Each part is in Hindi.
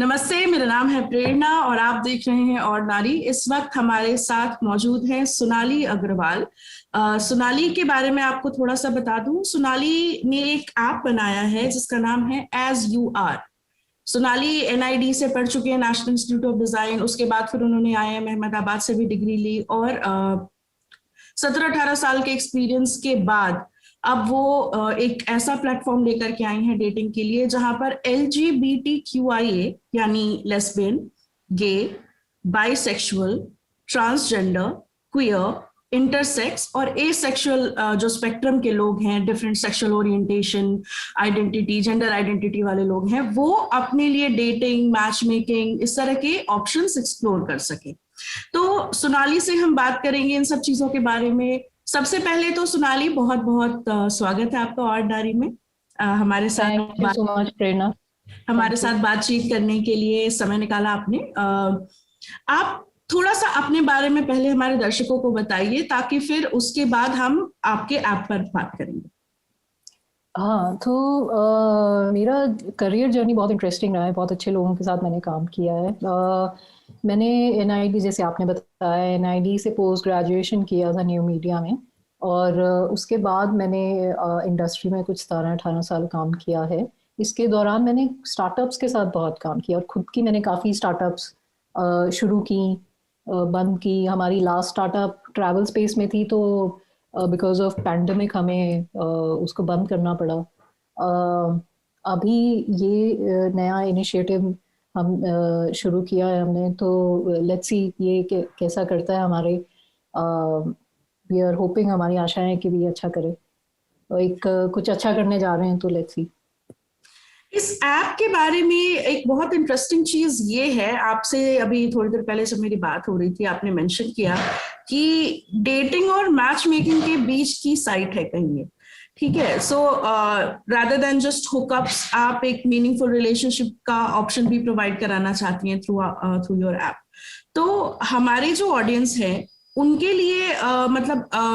नमस्ते, मेरा नाम है प्रेरणा और आप देख रहे हैं और नारी। इस वक्त हमारे साथ मौजूद हैं सोनाली अग्रवाल। सोनाली के बारे में आपको थोड़ा सा बता दूं। सोनाली ने एक ऐप बनाया है जिसका नाम है as you are. Sonali NID से पढ़ चुके हैं, नेशनल इंस्टीट्यूट ऑफ डिजाइन। उसके बाद फिर उन्होंने आईआईएम अहमदाबाद से भी डिग्री ली और 17-18 साल के एक्सपीरियंस के बाद अब वो एक ऐसा प्लेटफॉर्म लेकर के आई हैं डेटिंग के लिए, जहां पर LGBTQIA यानी लेस्बियन, गे, बाइसेक्सुअल, ट्रांसजेंडर, क्वियर, इंटरसेक्स और एसेक्सुअल जो स्पेक्ट्रम के लोग हैं, different sexual orientation, identity, gender identity वाले लोग हैं, वो अपने लिए डेटिंग, मैच मेकिंग, इस तरह के ऑप्शंस एक्सप्लोर कर सके। तो सोनाली से हम बात करेंगे इन सब चीजों के बारे में। सबसे पहले तो सोनाली, बहुत बहुत स्वागत है आपका और नारी में। हमारे साथ थैंक यू सो मच प्रेरणा। हमारे साथ बातचीत करने के लिए समय निकाला आपने। आप थोड़ा सा अपने बारे में पहले हमारे दर्शकों को बताइए, ताकि फिर उसके बाद हम आपके ऐप पर बात करेंगे। हाँ, तो मेरा करियर जर्नी बहुत इंटरेस्टिंग रहा है। बहुत अच्छे लोगों के साथ मैंने काम किया है। मैंने एनआईडी, जैसे आपने बताया, एनआईडी से पोस्ट ग्रेजुएशन किया था न्यू मीडिया में, और उसके बाद मैंने इंडस्ट्री में कुछ 17-18 साल काम किया है। इसके दौरान मैंने स्टार्टअप्स के साथ बहुत काम किया और खुद की मैंने काफ़ी स्टार्टअप्स शुरू की, बंद की। हमारी लास्ट स्टार्टअप ट्रैवल स्पेस में थी, तो बिकॉज ऑफ पैंडमिक हमें उसको बंद करना पड़ा। अभी ये नया इनिशिएटिव हम शुरू किया है हमने, तो लेट्स सी ये कैसा करता है। हमारे वी आर होपिंग, हमारी आशा है कि भी अच्छा करे। एक कुछ अच्छा करने जा रहे हैं, तो लेट्स सी। इस ऐप के बारे में एक बहुत इंटरेस्टिंग चीज ये है, आपसे अभी थोड़ी देर पहले जब मेरी बात हो रही थी, आपने मेंशन किया कि डेटिंग और मैच मेकिंग के बीच की साइट है कहीं ये, ठीक है। So rather than just hookups, आप एक मीनिंगफुल रिलेशनशिप का ऑप्शन भी प्रोवाइड कराना चाहती हैं थ्रू योर ऐप। तो हमारे जो ऑडियंस है उनके लिए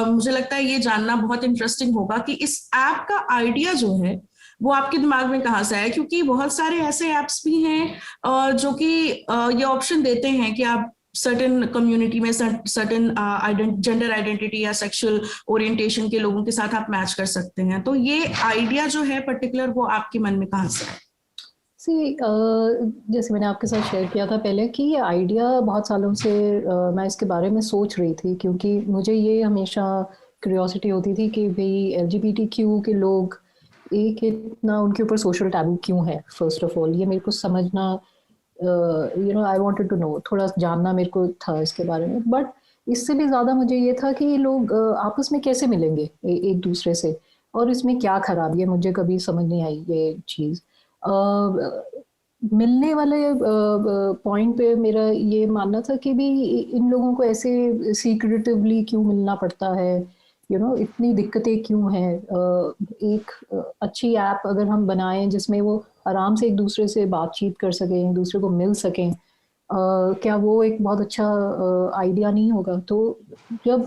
मुझे लगता है ये जानना बहुत इंटरेस्टिंग होगा कि इस ऐप का आइडिया जो है वो आपके दिमाग में कहाँ से आया, क्योंकि बहुत सारे ऐसे ऐप्स भी हैं जो कि ये ऑप्शन देते हैं कि आप सर्टेन कम्युनिटी में सर्टेन जेंडर आइडेंटिटी या सेक्सुअल ओरिएंटेशन के लोगों के साथ आप मैच कर सकते हैं। तो ये आइडिया जो है पर्टिकुलर, वो आपके मन में कहाँ से आया? जैसे मैंने आपके साथ शेयर किया था पहले कि ये आइडिया बहुत सालों से मैं इसके बारे में सोच रही थी, क्योंकि मुझे ये हमेशा क्यूरियोसिटी होती थी कि भाई LGBTQ के लोग एक इतना उनके ऊपर सोशल टैबू क्यों है। फर्स्ट ऑफ ऑल ये मेरे को समझना, आई वांटेड टू नो, थोड़ा जानना मेरे को था इसके बारे में। बट इससे भी ज़्यादा मुझे ये था कि ये लोग आपस में कैसे मिलेंगे एक दूसरे से, और इसमें क्या खराबी है। मुझे कभी समझ नहीं आई ये चीज़। मिलने वाले पॉइंट पे मेरा ये मानना था कि भी इन लोगों को ऐसे सीक्रेटिवली क्यों मिलना पड़ता है, इतनी दिक्कतें क्यों हैं। एक अच्छी ऐप अगर हम बनाएं जिसमें वो आराम से एक दूसरे से बातचीत कर सकें, एक दूसरे को मिल सकें, क्या वो एक बहुत अच्छा आइडिया नहीं होगा। तो जब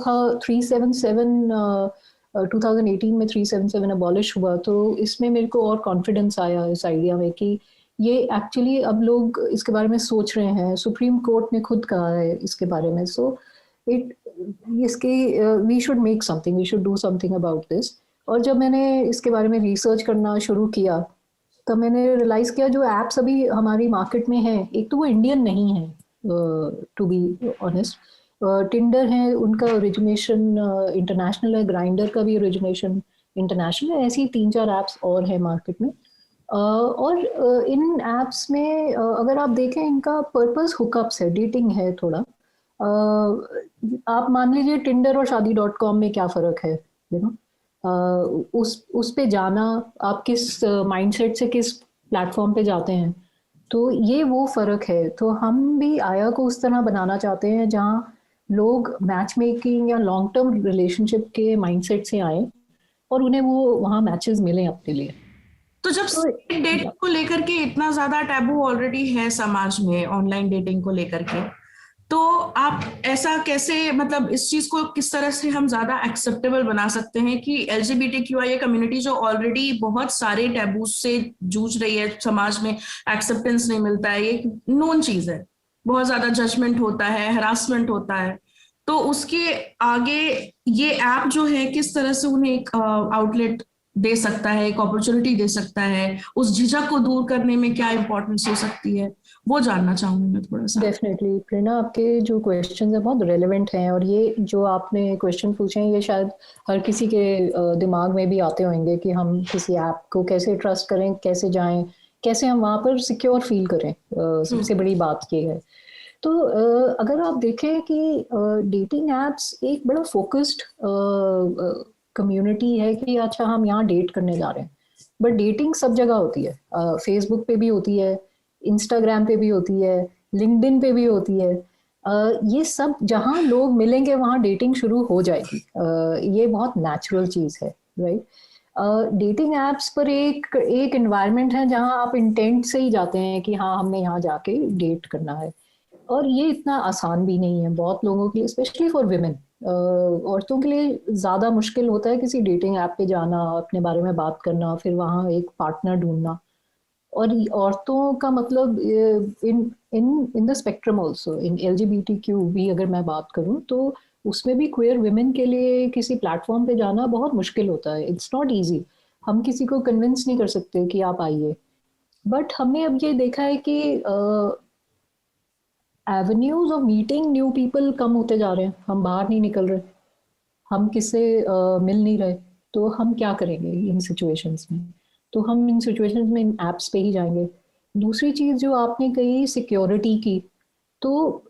2018 में 377 अबॉलिश हुआ, तो इसमें मेरे को और कॉन्फिडेंस आया इस आइडिया में कि ये एक्चुअली अब लोग इसके बारे में सोच रहे हैं। सुप्रीम कोर्ट ने खुद कहा है इसके बारे में। So we should make something, we should do something about this. और जब मैंने इसके बारे में रिसर्च करना शुरू किया, तो मैंने रियलाइज़ किया जो ऐप्स अभी हमारी मार्केट में हैं, एक तो वो इंडियन नहीं है, टू बी ऑनेस्ट। टिंडर है, उनका ओरिजिनेशन इंटरनेशनल है, ग्राइंडर का भी ओरिजिनेशन इंटरनेशनल है। ऐसी 3-4 ऐप्स और है मार्केट में। और इन ऐप्स में अगर आप देखें, इनका पर्पस हुकअप्स है, डेटिंग है थोड़ा। आप मान लीजिए टिंडर और शादी.com में क्या फ़र्क है, उस पे जाना, आप किस माइंडसेट से किस प्लेटफॉर्म पे जाते हैं, तो ये वो फ़र्क है। तो हम भी आया को उस तरह बनाना चाहते हैं जहाँ लोग मैच मेकिंग या लॉन्ग टर्म रिलेशनशिप के माइंडसेट से आए और उन्हें वो वहाँ मैचेस मिले अपने लिए। तो जब डेटिंग को लेकर के इतना ज्यादा टैबू ऑलरेडी है समाज में, ऑनलाइन डेटिंग को लेकर के, तो आप ऐसा कैसे, मतलब इस चीज को किस तरह से हम ज्यादा एक्सेप्टेबल बना सकते हैं कि LGBTQIA कम्युनिटी जो ऑलरेडी बहुत सारे टैबूज से जूझ रही है, समाज में एक्सेप्टेंस नहीं मिलता है, ये नोन चीज है, बहुत ज्यादा जजमेंट होता है, हरासमेंट होता है, तो उसके आगे ये ऐप जो है किस तरह से उन्हें एक आउटलेट दे सकता है, एक अपॉर्चुनिटी दे सकता है, उस झिझक को दूर करने में क्या इंपॉर्टेंस हो सकती है, वो जानना चाहूंगी मैं थोड़ा सा। डेफिनेटली प्रेरणा, आपके जो क्वेश्चंस हैं बहुत रेलेवेंट हैं, और ये जो आपने क्वेश्चन पूछे हैं ये शायद हर किसी के दिमाग में भी आते होंगे कि हम किसी ऐप को कैसे ट्रस्ट करें, कैसे जाएं, कैसे हम वहाँ पर सिक्योर फील करें। सबसे बड़ी बात ये है। तो अगर आप देखें कि डेटिंग एप्स एक बड़ा फोकस्ड कम्युनिटी है कि अच्छा हम यहाँ डेट करने जा रहे हैं, बट डेटिंग सब जगह होती है। फेसबुक पे भी होती है, इंस्टाग्राम पे भी होती है, लिंक्डइन पे भी होती है। ये सब जहाँ लोग मिलेंगे वहाँ डेटिंग शुरू हो जाएगी। ये बहुत नेचुरल चीज़ है, राइट। डेटिंग एप्स पर एक एक एनवायरनमेंट है जहाँ आप इंटेंट से ही जाते हैं कि हाँ हमने यहाँ जाके डेट करना है, और ये इतना आसान भी नहीं है बहुत लोगों के लिए, स्पेशली फॉर विमेन। औरतों के लिए ज़्यादा मुश्किल होता है किसी डेटिंग ऐप पे जाना, अपने बारे में बात करना, फिर वहाँ एक पार्टनर ढूंढना। और औरतों का मतलब in in in the spectrum also, in LGBTQ भी अगर मैं बात करूँ तो उसमें भी क्वेयर विमेन के लिए किसी प्लेटफॉर्म पे जाना बहुत मुश्किल होता है। It's not easy. हम किसी को कन्विंस नहीं कर सकते कि आप आइए। बट हमने अब ये देखा है कि avenues of meeting new people come होते जा रहे हैं। हम बाहर नहीं निकल रहे, हम किससे मिल नहीं रहे, तो हम क्या करेंगे इन सिचुएशंस में? तो हम इन सिचुएशंस में इन एप्स पे ही जाएंगे। दूसरी चीज़ जो आपने कही सिक्योरिटी की, तो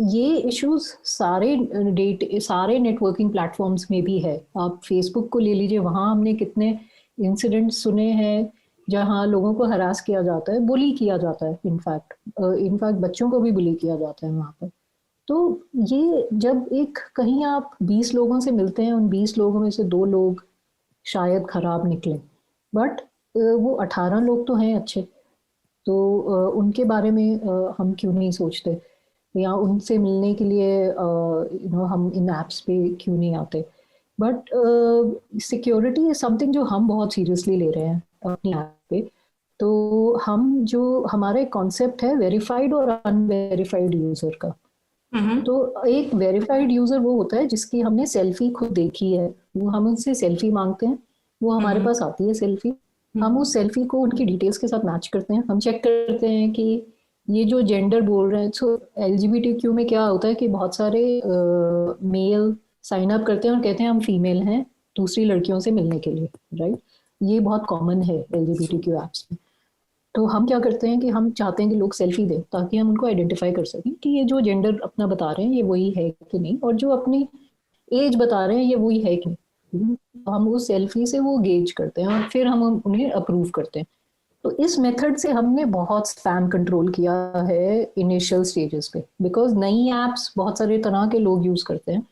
ये इश्यूज सारे नेटवर्किंग प्लेटफॉर्म्स में भी है। आप फेसबुक को ले लीजिए, वहाँ हमने कितने इंसिडेंट्स सुने हैं जहाँ लोगों को हरास किया जाता है, बुली किया जाता है। इनफैक्ट बच्चों को भी बुली किया जाता है वहाँ पर। तो ये जब एक कहीं आप 20 लोगों से मिलते हैं, उन 20 लोगों में से 2 लोग शायद खराब निकले, बट वो 18 लोग तो हैं अच्छे, तो उनके बारे में हम क्यों नहीं सोचते, या उनसे मिलने के लिए हम इन ऐप्स पे क्यों नहीं आते? बट सिक्योरिटी इज समथिंग जो हम बहुत सीरियसली ले रहे हैं अपनी ऐप पे। तो हम जो हमारा कॉन्सेप्ट है वेरीफाइड और अनवेरीफाइड यूजर का। तो एक वेरीफाइड यूजर वो होता है जिसकी हमने सेल्फी खुद देखी है, वो हम उनसे सेल्फी मांगते हैं, वो हमारे पास आती है सेल्फी, हम उस सेल्फी को उनकी डिटेल्स के साथ मैच करते हैं, हम चेक करते हैं कि ये जो जेंडर बोल रहे हैं। सो LGBTQ में क्या होता है कि बहुत सारे मेल साइन अप करते हैं और कहते हैं हम फीमेल हैं दूसरी लड़कियों से मिलने के लिए, राइट। ये बहुत कॉमन है LGBTQ ऐप्स में। तो हम क्या करते हैं कि हम चाहते हैं कि लोग सेल्फी दें ताकि हम उनको आइडेंटिफाई कर सकें कि ये जो जेंडर अपना बता रहे हैं ये वही है कि नहीं, और जो अपनी एज बता रहे हैं ये वही है कि नहीं। तो हम उस सेल्फी से वो गेज करते हैं और फिर हम उन्हें अप्रूव करते हैं। तो इस मेथड से हमने बहुत स्पैम कंट्रोल किया है इनिशियल स्टेजेस पे, बिकॉज नई एप्स बहुत सारे तरह के लोग यूज करते हैं,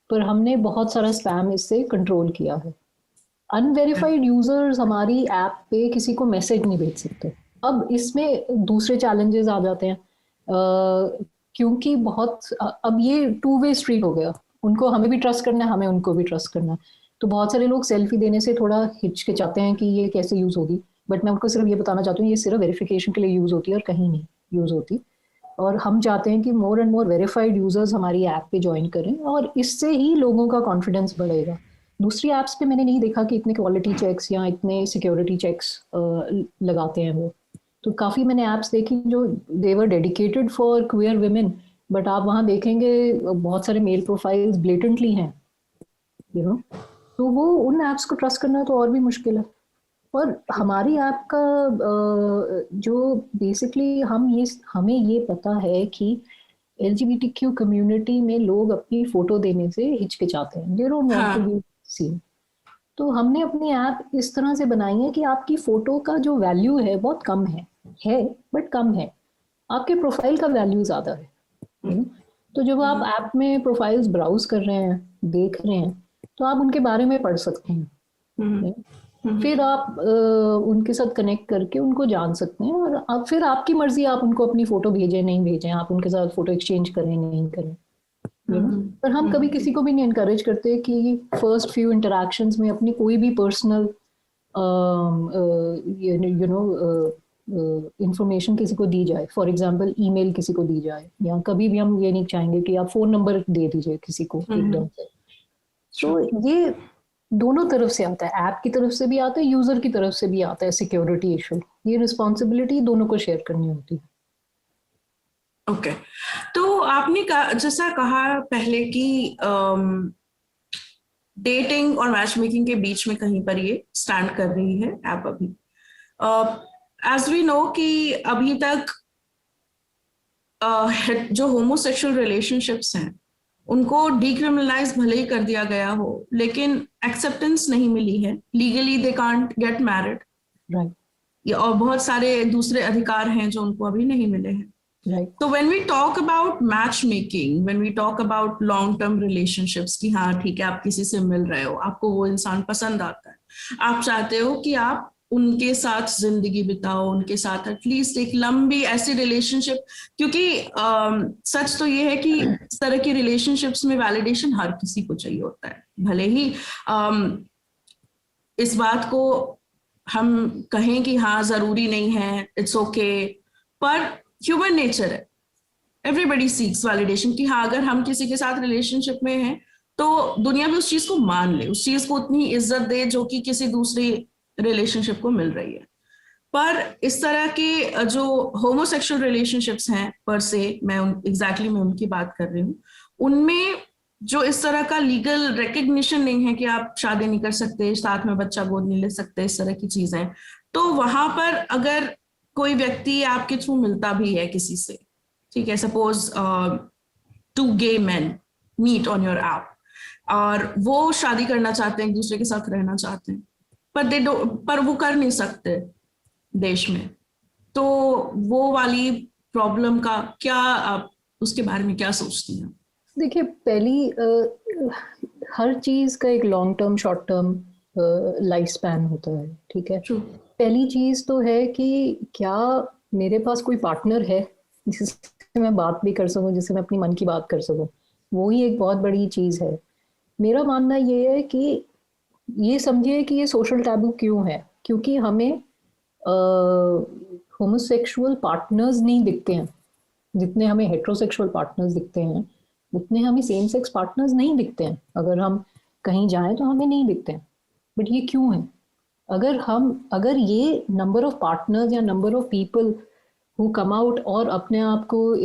पर हमने बहुत सारा स्पैम इससे कंट्रोल किया है। अनवेरिफाइड यूजर्स हमारी ऐप पे किसी को मैसेज नहीं भेज सकते। अब इसमें दूसरे चैलेंजेस आ जाते हैं, क्योंकि अब ये 2 वे स्ट्रीट हो गया। उनको हमें भी ट्रस्ट करना है, हमें उनको भी ट्रस्ट करना है। तो बहुत सारे लोग सेल्फी देने से थोड़ा हिचकिचाते हैं कि ये कैसे यूज होगी, बट मैं उनको सिर्फ ये बताना चाहती हूँ ये सिर्फ वेरिफिकेशन के लिए यूज होती है और कहीं नहीं यूज होती। और हम चाहते हैं कि more and more verified users हमारी ऐप पे ज्वाइन करें, और इससे ही लोगों का कॉन्फिडेंस बढ़ेगा। दूसरी ऐप्स पे मैंने नहीं देखा कि इतने क्वालिटी चेक्स या इतने सिक्योरिटी चेक्स लगाते हैं वो। तो काफ़ी मैंने ऐप्स देखी जो they were dedicated for queer women, but आप वहाँ देखेंगे बहुत सारे मेल प्रोफाइल्स ब्लेटेंटली हैं, यू नो। तो वो उन ऐप्स को ट्रस्ट करना तो और भी मुश्किल है। और हमारी ऐप का जो बेसिकली हमें ये पता है कि LGBTQ कम्युनिटी में लोग अपनी फोटो देने से हिचकिचाते हैं, they don't want to be seen. तो हमने अपनी ऐप इस तरह से बनाई है कि आपकी फोटो का जो वैल्यू है बहुत कम है बट कम है, आपके प्रोफाइल का वैल्यू ज्यादा है। तो जब आप ऐप में प्रोफाइल्स ब्राउज कर रहे हैं, देख रहे हैं, तो आप उनके बारे में पढ़ सकते हैं। फिर आप उनके साथ कनेक्ट करके उनको जान सकते हैं, और अब फिर आपकी मर्जी, आप उनको अपनी फोटो भेजें नहीं भेजें, आप उनके साथ फोटो एक्सचेंज करें नहीं करें, यू नो। पर हम कभी किसी को भी नहीं इनकरेज करते कि फर्स्ट फ्यू इंटरेक्शंस में अपनी कोई भी पर्सनल यू नो इंफॉर्मेशन किसी को दी जाए। फॉर एग्जांपल ईमेल किसी को दी जाए, या कभी भी हम ये नहीं चाहेंगे कि आप फोन नंबर दे दीजिए किसी को एकदम से। तो ये दोनों तरफ से आता है, ऐप की तरफ से भी आता है, यूजर की तरफ से भी आता है सिक्योरिटी इशू। ये रिस्पॉन्सिबिलिटी दोनों को शेयर करनी होती है। ओके तो आपने जैसा कहा पहले कि डेटिंग और मैच मेकिंग के बीच में कहीं पर ये स्टैंड कर रही है ऐप अभी। एज वी नो कि अभी तक जो होमोसेक्सुअल रिलेशनशिप्स हैं उनको डिक्रिमिनलाइज भले ही कर दिया गया हो, लेकिन एक्सेप्टेंस नहीं मिली है, legally they can't get married, और बहुत सारे दूसरे अधिकार हैं जो उनको अभी नहीं मिले हैं। So when we talk about matchmaking, when we talk about long-term relationships, कि हाँ ठीक है आप किसी से मिल रहे हो, आपको वो इंसान पसंद आता है, आप चाहते हो कि आप उनके साथ जिंदगी बिताओ, उनके साथ एटलीस्ट एक लंबी ऐसी रिलेशनशिप, क्योंकि सच तो ये है कि इस तरह की रिलेशनशिप्स में वैलिडेशन हर किसी को चाहिए होता है। भले ही इस बात को हम कहें कि हाँ जरूरी नहीं है, इट्स ओके, पर ह्यूमन नेचर है, एवरीबडी सीक्स वैलिडेशन कि हाँ अगर हम किसी के साथ रिलेशनशिप में हैं तो दुनिया भी उस चीज को मान ले, उस चीज को उतनी इज्जत दे जो कि किसी दूसरी रिलेशनशिप को मिल रही है। पर इस तरह के जो होमोसेक्सुअल रिलेशनशिप्स हैं पर से मैं उनकी बात कर रही हूँ, उनमें जो इस तरह का लीगल रिकग्निशन नहीं है कि आप शादी नहीं कर सकते, साथ में बच्चा गोद नहीं ले सकते, इस तरह की चीजें, तो वहां पर अगर कोई व्यक्ति आपके थ्रू मिलता भी है किसी से, ठीक है, suppose 2 gay man meet on your app और वो शादी करना चाहते हैं, एक दूसरे के साथ रहना चाहते हैं, पर वो कर नहीं सकते देश में, तो वो वाली प्रॉब्लम का क्या, आप उसके बारे में क्या सोचती हैं? देखिए, पहली हर चीज का एक long term short term life span होता है, ठीक है। पहली चीज तो है कि क्या मेरे पास कोई पार्टनर है जिससे मैं बात भी कर सकूं, जिससे मैं अपनी मन की बात कर सकूं, वो ही एक बहुत बड़ी चीज है। मेरा मानना ये है कि ये समझिए कि ये सोशल टैबू क्यों है, क्योंकि हमें होमोसेक्सुअल पार्टनर्स नहीं दिखते हैं जितने हमें हेट्रोसेक्सुअल पार्टनर्स दिखते हैं, उतने हमें सेम सेक्स पार्टनर्स नहीं दिखते हैं। अगर हम कहीं जाएं तो हमें नहीं दिखते हैं। बट ये क्यों है? अगर ये नंबर ऑफ पार्टनर्स या number of people who come out और अपने आप को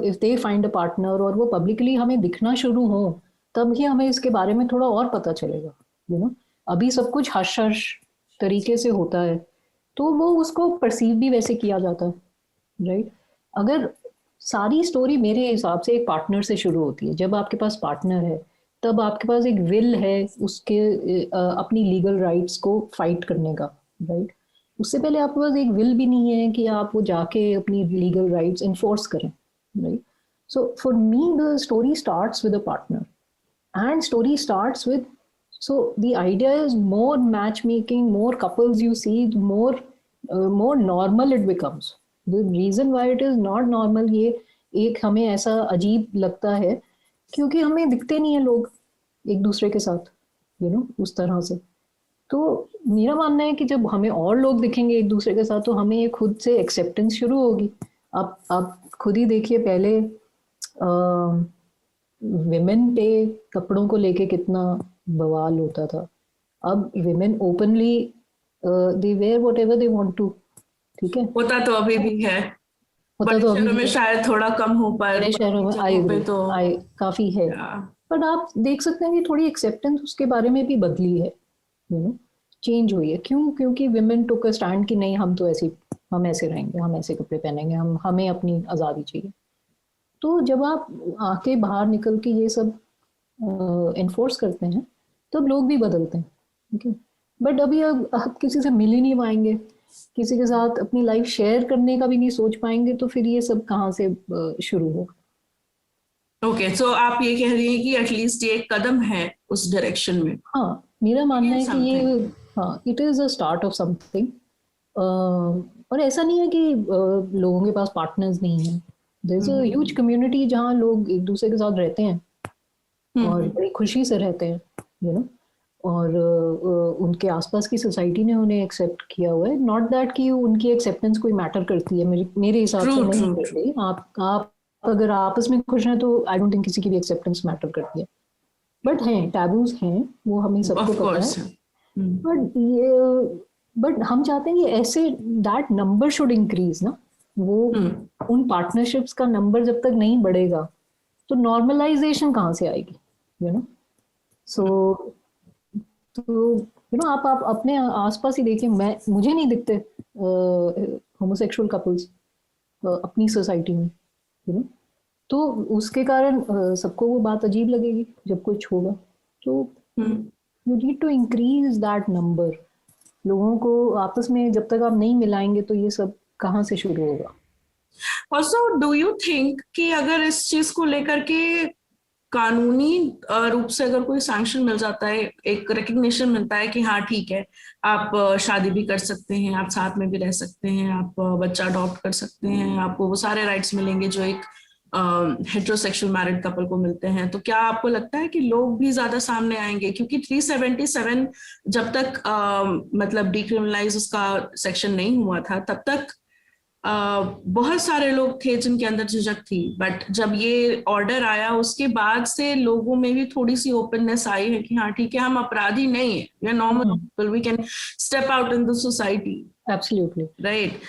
if they find a partner और वो पब्लिकली हमें दिखना शुरू हो, तब ही हमें इसके बारे में थोड़ा और पता चलेगा। अभी सब कुछ हश हश तरीके से होता है, तो वो उसको परसीव भी वैसे किया जाता है, राइट। अगर सारी स्टोरी मेरे हिसाब से एक पार्टनर से शुरू होती है। जब आपके पास पार्टनर है तब आपके पास एक विल है उसके अपनी लीगल राइट्स को फाइट करने का, राइट। उससे पहले आपके पास एक विल भी नहीं है कि आप वो जाके अपनी लीगल राइट्स इन्फोर्स करें, right. So for me the story starts with a partner and story starts with, so the idea is more matchmaking, more couples you see, more normal it becomes. The reason why it is not normal, ये एक हमें ऐसा अजीब लगता है क्योंकि हमें दिखते नहीं है लोग एक दूसरे के साथ, उस तरह से। तो मेरा मानना है कि जब हमें और लोग दिखेंगे एक दूसरे के साथ तो हमें ये खुद से एक्सेप्टेंस शुरू होगी। आप खुद ही देखिए, पहले विमेन पे कपड़ों को लेके कितना बवाल होता था। अब women openly they wear whatever they want to, ठीक है। होता तो अभी भी है, होता तो अभी में शायद थोड़ा कम हो, पर बड़े शहरों में आई काफी है। पर आप देख सकते हैं कि थोड़ी एक्सेप्टेंस उसके बारे में भी बदली है, चेंज हुई है। क्यों? क्योंकि विमेन टुक अ स्टैंड कि नहीं, हम ऐसे रहेंगे, हम ऐसे कपड़े पहनेंगे, हमें अपनी आज़ादी चाहिए। तो जब आप आके बाहर निकल के ये सब इन्फोर्स करते हैं तब लोग भी बदलते हैं, ठीक है। बट अभी आप किसी से मिल ही नहीं पाएंगे, किसी के साथ अपनी लाइफ शेयर करने का भी नहीं सोच पाएंगे, तो फिर ये सब कहाँ से शुरू होगा? ओके, सो आप ये कह रही हैं कि एटलीस्ट ये एक कदम है उस डायरेक्शन में। हाँ, मेरा मानना है कि ये, समथिंग। हाँ, it is a start of something. और ऐसा नहीं है कि लोगों के पास पार्टनर्स नहीं है। There is a huge community जहाँ लोग एक दूसरे के साथ रहते हैं और बड़ी खुशी से रहते हैं, यू नो। और उनके आसपास की सोसाइटी ने उन्हें एक्सेप्ट किया हुआ है। नॉट दैट कि उनकी एक्सेप्टेंस कोई मैटर करती है, मेरे हिसाब ट्रू से नहीं ट्रू ट्रू। करती। आप अगर आपस में खुश हैं तो आई डोंट थिंक किसी की भी एक्सेप्टेंस मैटर करती है। बट हैं, टैबूज हैं, वो हमें सबको ऑफ पता है। कोर्स। बट ये, बट हम चाहते हैं कि ऐसे दैट नंबर शुड इंक्रीज ना। वो उन पार्टनरशिप्स का नंबर जब तक नहीं बढ़ेगा तो नॉर्मलाइजेशन कहाँ से आएगी, यू नो। सो तो आप अपने आसपास ही देखिए, मुझे नहीं दिखते होमोसेक्सुअल कपल्स अपनी सोसाइटी में, यू नो। तो उसके कारण सबको वो बात अजीब लगेगी जब कुछ होगा। तो you need to increase that number. लोगों को आपस में जब तक आप नहीं मिलाएंगे तो ये सब कहाँ से शुरू होगा। ऑल्सो डू यू थिंक कि अगर इस चीज को लेकर के कानूनी रूप से अगर कोई सैंक्शन मिल जाता है, एक रिकग्निशन मिलता है कि हाँ ठीक है, आप शादी भी कर सकते हैं, आप साथ में भी रह सकते हैं, आप बच्चा अडॉप्ट कर सकते हैं, आपको वो सारे राइट्स मिलेंगे जो एक हेट्रोसेक्सुअल मैरिड कपल को मिलते हैं, तो क्या आपको लगता है कि लोग भी ज्यादा सामने आएंगे? क्योंकि 377 जब तक मतलब डिक्रिमिनलाइज उसका सेक्शन नहीं हुआ था तब तक बहुत सारे लोग थे जिनके अंदर झिझक थी, बट जब ये ऑर्डर आया उसके बाद से लोगों में भी थोड़ी सी ओपननेस आई है कि हाँ ठीक है, हम अपराधी नहीं है, we are normal people, we can step out in the society. Absolutely. Right.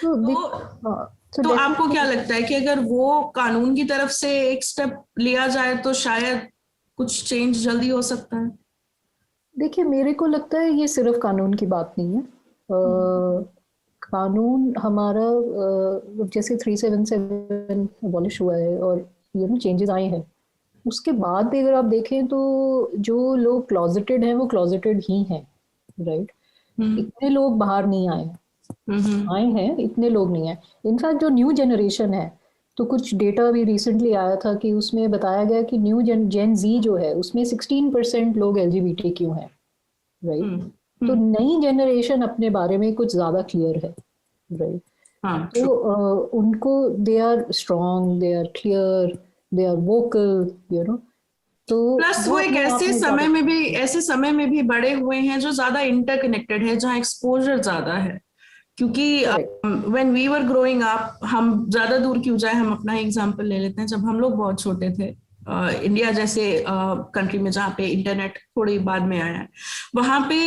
तो तो आपको क्या डेफिनेटली, लगता है कि अगर वो कानून की तरफ से एक स्टेप लिया जाए तो शायद कुछ चेंज जल्दी हो सकता है? देखिए मेरे को लगता है ये सिर्फ कानून की बात नहीं है। कानून हमारा जैसे 377 अबॉलिश हुआ है और चेंजेस आए हैं, उसके बाद भी अगर आप देखें तो जो लोग क्लॉजेटेड हैं वो क्लॉजेटेड ही हैं, राइट। इतने लोग बाहर नहीं आए हैं। आए हैं, इतने लोग नहीं हैं। इनफैक्ट जो न्यू जनरेशन है, तो कुछ डेटा भी रिसेंटली आया था कि उसमें बताया गया कि न्यू जेन जी जो है उसमें 16% लोग LGBTQ हैं, राइट। तो नई जनरेशन अपने बारे में कुछ ज्यादा क्लियर है, राइट। हाँ तो ट्रू। उनको they are strong, they are clear, they are vocal, you know. तो प्लस वो वो एक अपने आप ऐसे में समय ज्यादा में भी, ऐसे समय में भी बड़े हुए हैं जो ज्यादा इंटरकनेक्टेड है, जहाँ एक्सपोजर ज्यादा है। क्योंकि correct. When we were growing up, हम ज्यादा दूर क्यों जाए, हम अपना एग्जांपल ले लेते हैं, जब हम लोग बहुत छोटे थे, इंडिया जैसे कंट्री में जहाँ पे इंटरनेट थोड़ी बाद में आया है, वहां पे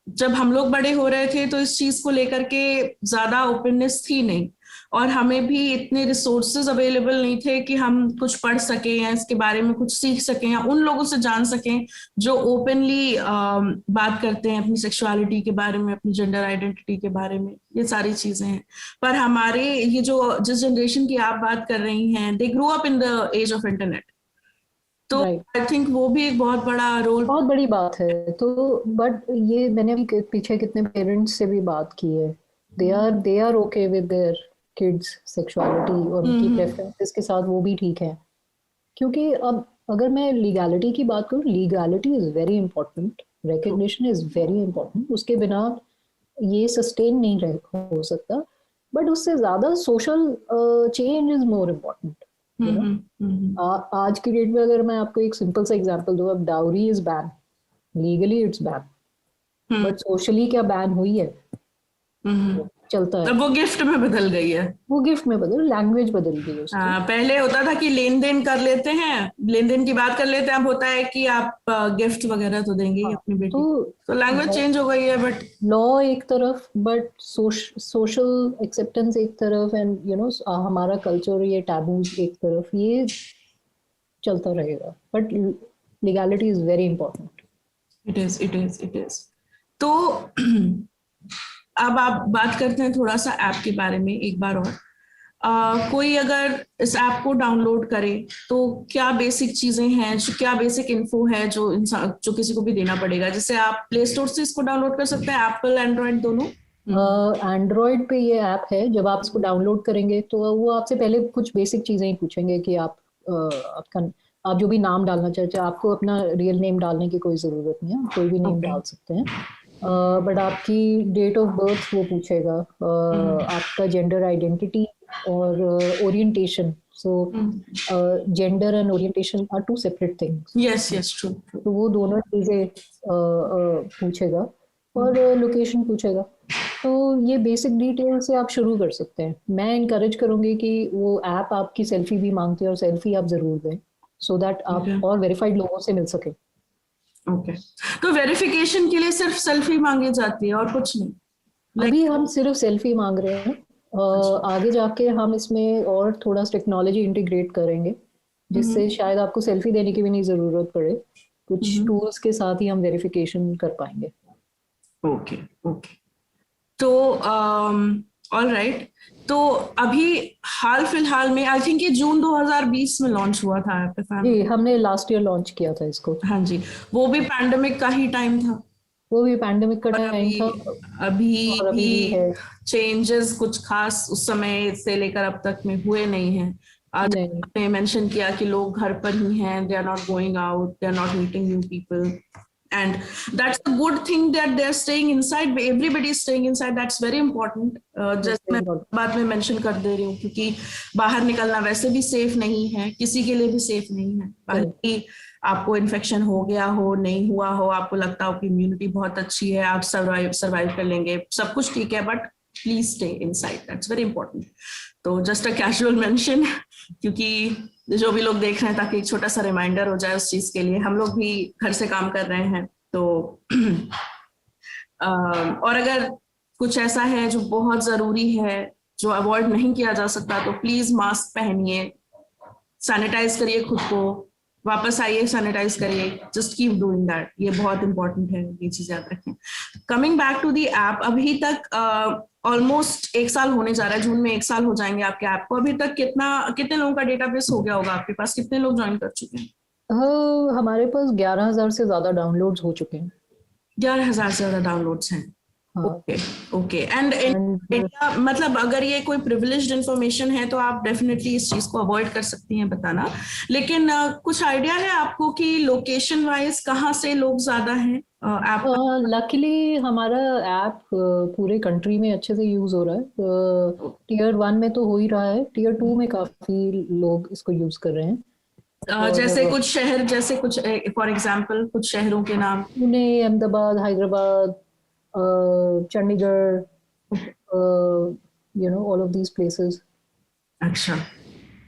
जब हम लोग बड़े हो रहे थे तो इस चीज को लेकर के ज्यादा ओपननेस थी नहीं, और हमें भी इतने रिसोर्सेज अवेलेबल नहीं थे कि हम कुछ पढ़ सकें या इसके बारे में कुछ सीख सकें या उन लोगों से जान सकें जो ओपनली बात करते हैं अपनी सेक्सुअलिटी के बारे में, अपनी जेंडर आइडेंटिटी के बारे में, ये सारी चीजें हैं। पर हमारे ये जो जिस जनरेशन की आप बात कर रही हैं, they grow up in the age of internet, तो राइट। आई थिंक वो भी एक बहुत बड़ा रोल। बहुत बड़ी बात है। तो बट ये मैंने अभी पीछे कितने पेरेंट्स से भी बात की है, they are okay with their kids sexuality और उनकी प्रेफरेंसेस के साथ, वो भी ठीक है। क्योंकि अब अगर मैं लीगैलिटी की बात करूँ, legality is very important, recognition is very important. उसके बिना ये सस्टेन नहीं हो सकता। बट उससे ज्यादा social change is more important, you know. आज की डेट में अगर मैं आपको एक सिंपल सा एग्जांपल दूं, अब dowry is ban, legally it's ban, but socially क्या बैन हुई है? चलता है। अब वो गिफ्ट में बदल गई है। वो गिफ्ट में बदल, लैंग्वेज बदल गई है उसकी। पहले होता था कि लेन देन कर लेते हैं, लेन देन की बात कर लेते हैं, अब होता है कि आप गिफ्ट वगैरह तो देंगे ही हाँ। अपनी बेटी तो को, तो लैंग्वेज चेंज हो गई है। बट लॉ एक तरफ, बट सोशल एक्सेप्टेंस एक तरफ, एंड हमारा कल्चर, ये टैबूज एक तरफ, ये चलता रहेगा। But legality is very important. It is, it is, it is. तो अब आप बात करते हैं थोड़ा सा ऐप के बारे में एक बार और। कोई अगर इस ऐप को डाउनलोड करे तो क्या बेसिक चीजें हैं, क्या बेसिक इन्फो है जो इंसान, जो किसी को भी देना पड़ेगा? जैसे आप प्ले स्टोर से इसको डाउनलोड कर सकते हैं, एप्पल एंड्रॉइड दोनों। एंड्रॉयड पे ये ऐप है। जब आप इसको डाउनलोड करेंगे तो वो आपसे पहले कुछ बेसिक चीज़ें ही पूछेंगे कि आप आपका आप जो भी नाम डालना चाहते हैं, आपको अपना रियल नेम डालने की कोई ज़रूरत नहीं है, कोई भी नेम ओके। डाल सकते हैं। बट आपकी डेट ऑफ बर्थ वो पूछेगा, आपका जेंडर आइडेंटिटी और orientation. So gender and orientation are two separate things. Yes yes, true. तो वो दोनों चीज़ें पूछेगा और लोकेशन पूछेगा। तो ये बेसिक डिटेल से आप शुरू कर सकते हैं। मैं इनकरेज करूँगी कि वो ऐप आपकी सेल्फी भी मांगती है और सेल्फी आप ज़रूर दें, सो दैट आप Okay. और वेरीफाइड लोगों से मिल सके। ओके, तो वेरिफिकेशन के लिए सिर्फ सेल्फी मांगी जाती है और कुछ नहीं? अभी हम सिर्फ सेल्फी मांग रहे हैं, आगे जाके हम इसमें और थोड़ा टेक्नोलॉजी इंटीग्रेट करेंगे, जिससे शायद आपको सेल्फी देने की भी नहीं ज़रूरत पड़े। कुछ टूल्स के साथ ही हम वेरिफिकेशन कर पाएंगे। ओके ओके, तो ऑल राइट। तो अभी हाल फिलहाल में आई थिंक ये जून 2020 में लॉन्च हुआ था ऐप। जी, हमने लास्ट ईयर लॉन्च किया था इसको। हाँ जी, वो भी पैंडेमिक का ही टाइम था। वो भी पैंडेमिक का टाइम था, अभी और अभी भी है। चेंजेस कुछ खास उस समय से लेकर अब तक में हुए नहीं हैं। आज आपने मेंशन किया कि लोग घर पर ही हैं, they are not going out, they are not meeting new people, and that's a good thing that they're staying inside. Everybody is staying inside. That's very important. जैसे मैं बाद में मेंशन कर दे रही हूँ, क्योंकि बाहर निकलना वैसे भी सेफ नहीं है, किसी के लिए भी सेफ नहीं है। बाकी आपको इन्फेक्शन हो गया हो, नहीं हुआ हो, आपको लगता हो कि इम्यूनिटी बहुत अच्छी है, आप सर्वाइव कर लेंगे, सब कुछ ठीक है, but please stay inside, that's very important. तो जस्ट अ कैजुअल मेंशन, क्योंकि जो भी लोग देख रहे हैं, ताकि एक छोटा सा रिमाइंडर हो जाए उस चीज के लिए। हम लोग भी घर से काम कर रहे हैं, तो और अगर कुछ ऐसा है जो बहुत जरूरी है, जो अवॉइड नहीं किया जा सकता, तो प्लीज मास्क पहनिए, सैनिटाइज करिए खुद को, वापस आइए सैनिटाइज करिए, जस्ट कीप डूइंग दैट। ये बहुत इंपॉर्टेंट है, ये चीज याद रखें। Coming back to the app, अभी तक ऑलमोस्ट 1 साल होने जा रहा है, जून में 1 साल हो जाएंगे आपके ऐप को। अभी तक कितने लोगों का डेटाबेस हो गया होगा आपके पास? कितने लोग ज्वाइन कर चुके हैं? हमारे पास 11,000 से ज्यादा डाउनलोड्स हो चुके हैं। 11,000 से ज्यादा डाउनलोड्स हैं। Okay okay. एंड इंडिया, मतलब अगर ये कोई प्रिविलेज्ड इंफॉर्मेशन है तो आप डेफिनेटली इस चीज को अवॉइड कर सकती हैं बताना, लेकिन कुछ आइडिया है आपको कि लोकेशन वाइज कहाँ से लोग ज्यादा हैं ऐप? लकीली हमारा ऐप पूरे कंट्री में अच्छे से यूज हो रहा है। टियर 1 में तो हो ही रहा है, टियर 2 में काफी लोग इसको यूज कर रहे हैं। जैसे कुछ शहर, जैसे कुछ फॉर एग्जांपल कुछ शहरों के नाम? Pune, Ahmedabad, Hyderabad, Chandigarh, all of these places. अच्छा,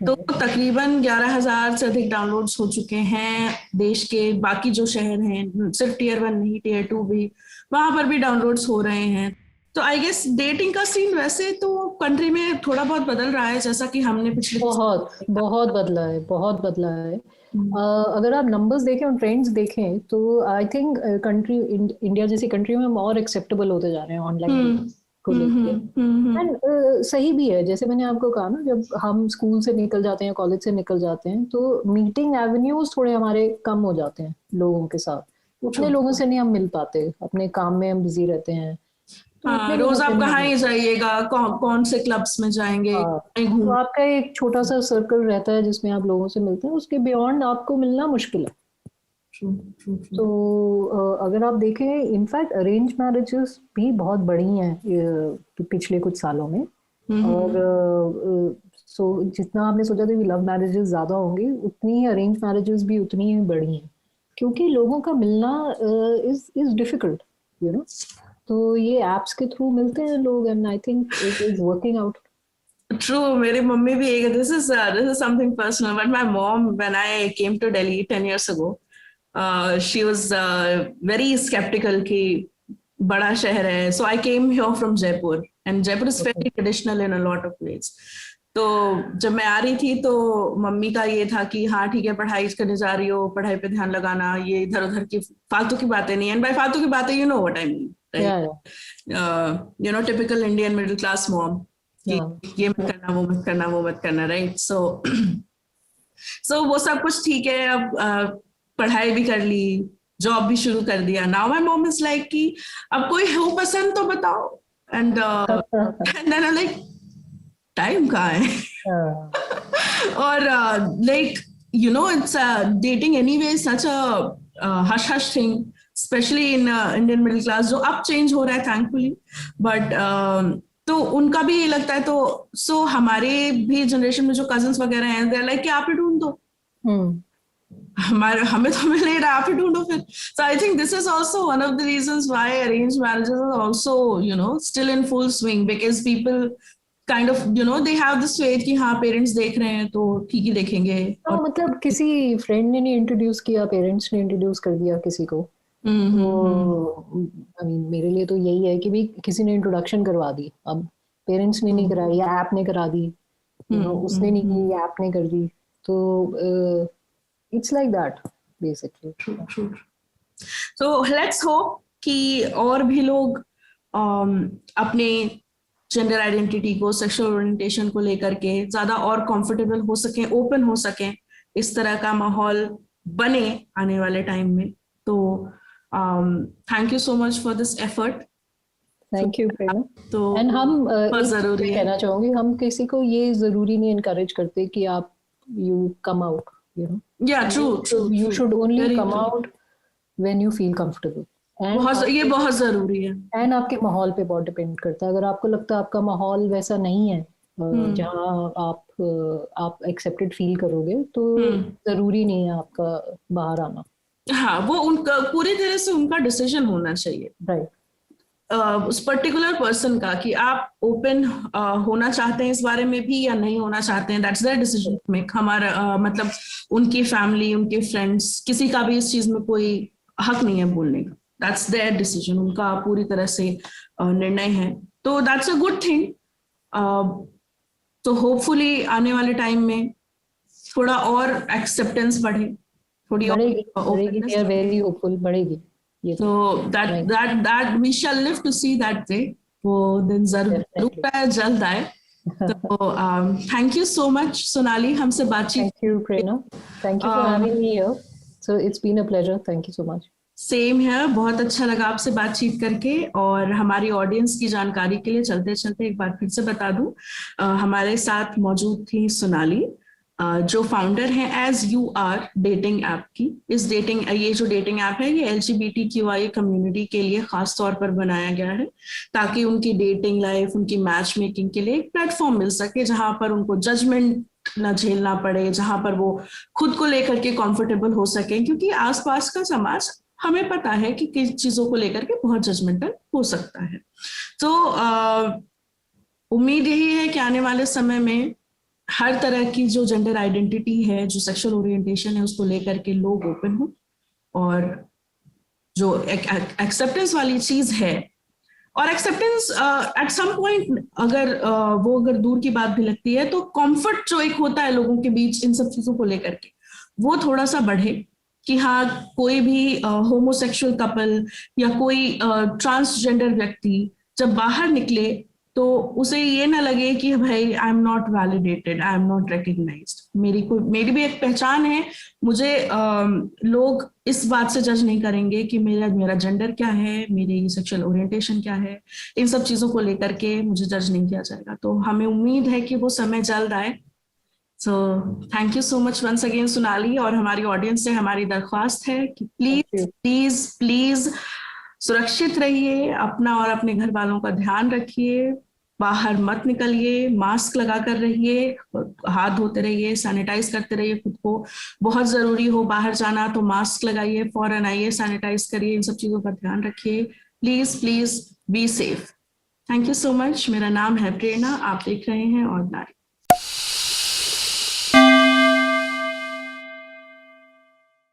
तो तकरीबन 11,000 से अधिक डाउनलोड्स हो चुके हैं देश के बाकी जो शहर हैं, सिर्फ टियर 1 नहीं, टियर 2 भी, वहां पर भी डाउनलोड्स हो रहे हैं। तो आई गेस डेटिंग का सीन वैसे तो कंट्री में थोड़ा बहुत बदल रहा है, जैसा कि हमने पिछले बहुत बदला है, बहुत बदला है। अगर आप नंबर्स देखें और ट्रेंड्स देखें तो आई थिंक कंट्री, इंडिया जैसी कंट्री में हम और एक्सेप्टेबल होते जा रहे हैं ऑनलाइन को लेके। एंड सही भी है, जैसे मैंने आपको कहा ना, जब हम स्कूल से निकल जाते हैं, कॉलेज से निकल जाते हैं, तो मीटिंग एवेन्यूज थोड़े हमारे कम हो जाते हैं लोगों के साथ। उतने लोगों से नहीं हम मिल पाते, अपने काम में हम बिजी रहते हैं। रोज आप कहाँ ही जाइएगा, कौन से क्लब्स में जाएंगे? तो आपका एक छोटा सा सर्कल रहता है जिसमें आप लोगों से मिलते हैं, उसके बियॉन्ड आपको मिलना मुश्किल है। तो अगर आप देखें, इनफैक्ट अरेंज मैरिजेस भी बहुत बढ़ी हैं पिछले कुछ सालों में। और जितना आपने सोचा था कि लव मैरिजेस ज्यादा होंगी, उतनी ही अरेंज मैरिजेस भी उतनी ही बढ़ी हैं, क्योंकि लोगों का मिलना इज डिफिकल्ट, तो ये एप्स के थ्रू मिलते हैं लोग, and I think it is working out. True, मेरी मम्मी भी एक, this is something personal, but my mom, when I came to Delhi 10 years ago, she was very skeptical कि बड़ा शहर है, so I came here from Jaipur, and Jaipur is very traditional in a lot of ways. तो जब मैं आ रही थी तो मम्मी का ये था कि हाँ ठीक है, पढ़ाई करने जा रही हो, पढ़ाई पे ध्यान लगाना, ये इधर उधर की फालतू की बातें नहीं। एंड बाय फालतू की बातें, you know what I mean, right? Typical Indian middle class mom, कि ये मत करना, वो मत करना, वो मत करना, राइट? सो वो सब कुछ ठीक है, अब पढ़ाई भी कर ली, जॉब भी शुरू कर दिया। Now my mom is like कि अब कोई हो पसंद तो बताओ, एंड देन लाइक टाइम कहाँ है? और like it's dating anyway is such a hush hush thing, especially in Indian middle class, जो अब change हो रहा है thankfully, but तो उनका भी ये लगता है, तो सो हमारे भी जनरेशन में जो कजन्स वगैरह हैं, they're like कि आप ही ढूंढ दो, हमें तो मिल नहीं रहा, आप ही ढूंढो फिर. So I think this is also one of the reasons why arranged marriages are also still in full swing, because people kind of they have this faith कि हाँ पेरेंट्स देख रहे हैं तो ठीक ही देखेंगे. और मतलब किसी फ्रेंड ने नहीं इंट्रोड्यूस किया, पेरेंट्स ने इंट्रोड्यूस कर दिया किसी को, तो आई मीन मेरे लिए तो यही है कि भी किसी ने इंट्रोडक्शन करवा दी, अब पेरेंट्स ने नहीं कराई या ऐप ने करा दी, उसने नहीं की ऐप ने कर दी, तो it's like that basically. True. So let's hope कि और भी लोग अपने जेंडर आइडेंटिटी को, सेक्सुअल ओरिएंटेशन को लेकर के ज्यादा और कंफर्टेबल हो सकें, ओपन हो सकें, इस तरह का माहौल बने आने वाले टाइम में. तो thank you so much for this effort. Thank you Prerna. तो एंड हम जरूरी कहना चाहूंगी, हम किसी को ये जरूरी नहीं इनकरेज करते कि आप you come out, Yeah, true. You should only come out when you feel comfortable. ये बहुत जरूरी है. एंड आपके माहौल पे बहुत डिपेंड करता है. अगर आपको लगता है आपका माहौल वैसा नहीं है जहाँ आप एक्सेप्टेड फील करोगे, तो जरूरी नहीं है आपका बाहर आना. हाँ, वो उनका पूरी तरह से उनका डिसीजन होना चाहिए, राइट, उस पर्टिकुलर पर्सन का, कि आप ओपन होना चाहते हैं इस बारे में भी या नहीं होना चाहते हैं. That's their decision to make. हमारा मतलब उनकी फैमिली, उनके फ्रेंड्स, किसी का भी इस चीज में कोई हक नहीं है बोलने का. दैट्स देयर डिसीजन, उनका पूरी तरह से निर्णय है. तो दैट्स अ गुड थिंग. तो होपफुली आने वाले टाइम में थोड़ा और एक्सेप्टेंस बढ़े, थोड़ी बढ़ेगी. So that we shall live to see that day. वो दिन जरूर है, जल्द आए. तो thank you so much Sonali, हमसे बातचीत. Thank you Prerna. Thank you for having me here. So it's been a pleasure. Thank you so much. Same है, बहुत अच्छा लगा आपसे बातचीत करके. और हमारी ऑडियंस की जानकारी के लिए चलते चलते एक बार फिर से बता दूं, हमारे साथ मौजूद थी सोनाली, जो फाउंडर है as you are dating app की. ये जो डेटिंग ऐप है, ये LGBTQI कम्युनिटी के लिए खास तौर पर बनाया गया है, ताकि उनकी डेटिंग लाइफ, उनकी मैच मेकिंग के लिए एक प्लेटफॉर्म मिल सके, जहां पर उनको जजमेंट न झेलना पड़े, जहां पर वो खुद को लेकर के कंफर्टेबल हो सके. क्योंकि आसपास का समाज, हमें पता है कि किस चीजों को लेकर के बहुत जजमेंटल हो सकता है. तो उम्मीद यही है कि आने वाले समय में हर तरह की जो जेंडर आइडेंटिटी है, जो सेक्सुअल ओरिएंटेशन है, उसको लेकर के लोग ओपन हो, और जो एक्सेप्टेंस वाली चीज है, और एक्सेप्टेंस एट सम पॉइंट अगर दूर की बात भी लगती है, तो कंफर्ट जो एक होता है लोगों के बीच इन सब चीजों को लेकर के, वो थोड़ा सा बढ़े. कि हाँ, कोई भी होमोसेक्सुअल कपल या कोई ट्रांसजेंडर व्यक्ति जब बाहर निकले, तो उसे ये ना लगे कि भाई I am not validated, I am not recognised, मेरी भी एक पहचान है, मुझे लोग इस बात से जज नहीं करेंगे कि मेरा जेंडर क्या है, मेरी सेक्सुअल ओरिएंटेशन क्या है, इन सब चीजों को लेकर के मुझे जज नहीं किया जाएगा. तो हमें उम्मीद है कि वो समय जल्द आए. So thank you so much once again Sonali. और हमारी ऑडियंस से हमारी दरख्वास्त है कि प्लीज सुरक्षित रहिए, अपना और अपने घर वालों का ध्यान रखिए, बाहर मत निकलिए, मास्क लगाकर रहिए, हाथ धोते रहिए, सैनिटाइज करते रहिए खुद को. बहुत जरूरी हो बाहर जाना तो मास्क लगाइए, फौरन आइए, सैनिटाइज करिए, इन सब चीजों का ध्यान रखिए. Please be safe. Thank you so much. मेरा नाम है प्रेरणा, आप देख रहे हैं और नारी.